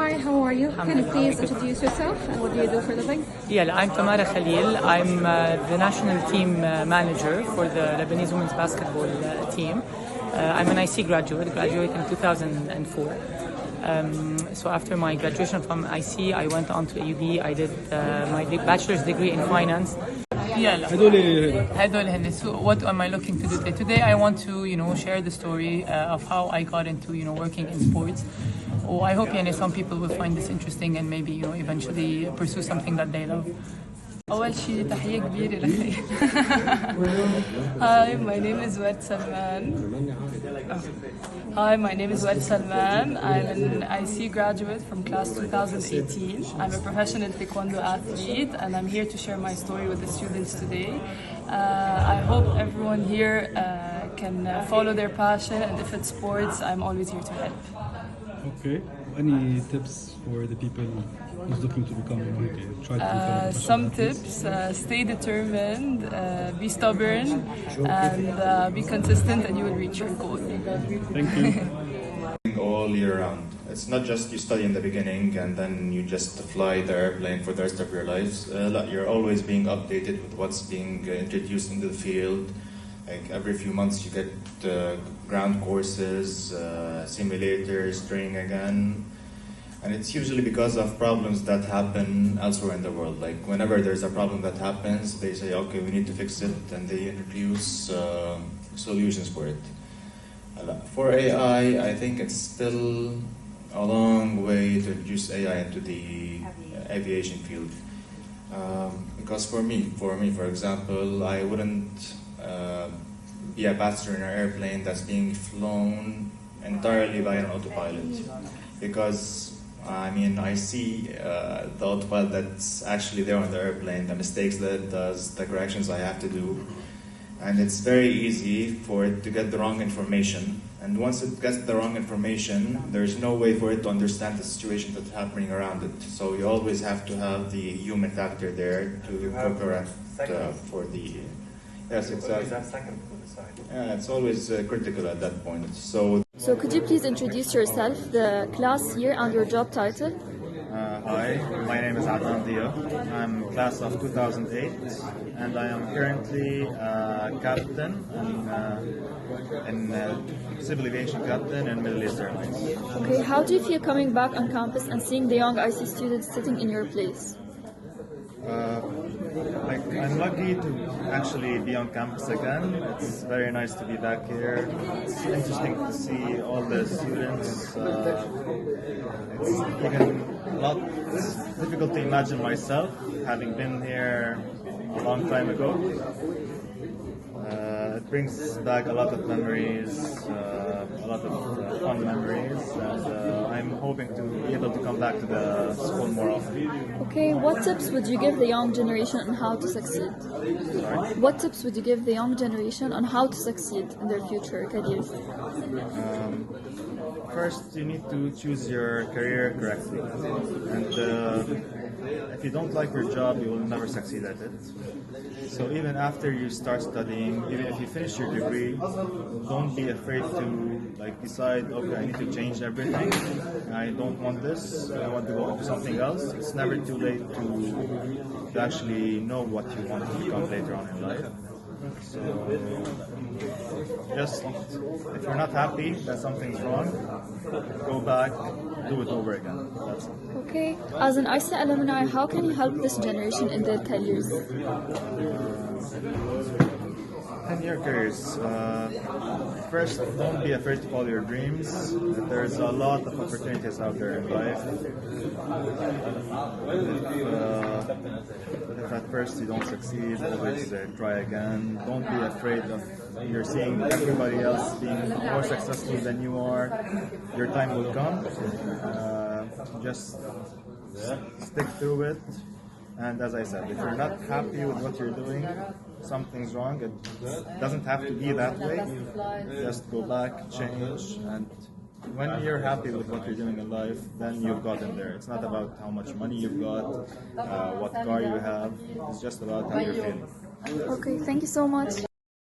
Hi, how are you? Can you please introduce yourself and what do you do for a living? Yeah, I'm Tamara Khalil. I'm the national team manager for the Lebanese women's basketball team. I'm an IC graduate in 2004. So after my graduation from IC, I went on to AUB. I did my bachelor's degree in finance. So what am I looking to do today? Today I want to, share the story of how I got into, working in sports. Oh, I hope some people will find this interesting and maybe, eventually pursue something that they love. أول شيء تحية كبيرة لك. Hi, my name is Wed Salman. Hi, my name is Wed Salman. I'm an IC graduate from class 2018. I'm a professional taekwondo athlete and I'm here to share my story with the students today. I hope everyone here can follow their passion, and if it's sports, I'm always here to help. Okay. Any tips for the people who's looking to become try to become some tips: stay determined, be stubborn, and be consistent, and you will reach your goal. Thank you. All year round. It's not just you study in the beginning and then you just fly the airplane for the rest of your lives. You're always being updated with what's being introduced into the field. Like every few months you get ground courses, simulators, training again. And it's usually because of problems that happen elsewhere in the world. Like whenever there's a problem that happens, they say, okay, we need to fix it, and they introduce solutions for it. For AI, I think it's still a long way to introduce AI into the aviation field. Because for me, for example, I wouldn't be a passenger in an airplane that's being flown entirely by an autopilot. Because, I see the autopilot that's actually there on the airplane, the mistakes that it does, the corrections I have to do. And it's very easy for it to get the wrong information. And once it gets the wrong information, there's no way for it to understand the situation that's happening around it. So you always have to have the human factor there to correct for the... Yes, exactly. Yeah, it's always critical at that point. So could you please introduce yourself, the class year and your job title? Hi, my name is Adnan Dia. I'm class of 2008 and I am currently captain and civil aviation captain in Middle East Airlines. Okay, how do you feel coming back on campus and seeing the young IC students sitting in your place? I'm lucky to actually be on campus again. It's very nice to be back here. It's interesting to see all the students. It's difficult to imagine myself having been here a long time ago. It brings back a lot of memories, a lot of fun memories, and I'm hoping to be able to come back to the school more often. Okay, what tips would you give the young generation on how to succeed? Sorry? What tips would you give the young generation on how to succeed in their future careers? First, you need to choose your career correctly, and if you don't like your job, you will never succeed at it. So even after you start studying, even if you finish your degree, don't be afraid to decide, okay, I need to change everything. I don't want this. I want to go into something else. It's never too late to actually know what you want to become later on in life. So just if you're not happy that something's wrong, go back, do it over again. That's it. Okay, as an ISA alumni, how can you help this generation in their careers? In your careers, first, don't be afraid to follow your dreams. There's a lot of opportunities out there in life. If at first you don't succeed, always try again. Don't be afraid of you're seeing everybody else being more successful than you are. Your time will come. Just stick through it. And as I said, if you're not happy with what you're doing, something's wrong. It doesn't have to be that way. Just go back, change, and when you're happy with what you're doing in life, then you've gotten there. It's not about how much money you've got, what car you have. It's just about how you're feeling. Okay, thank you so much.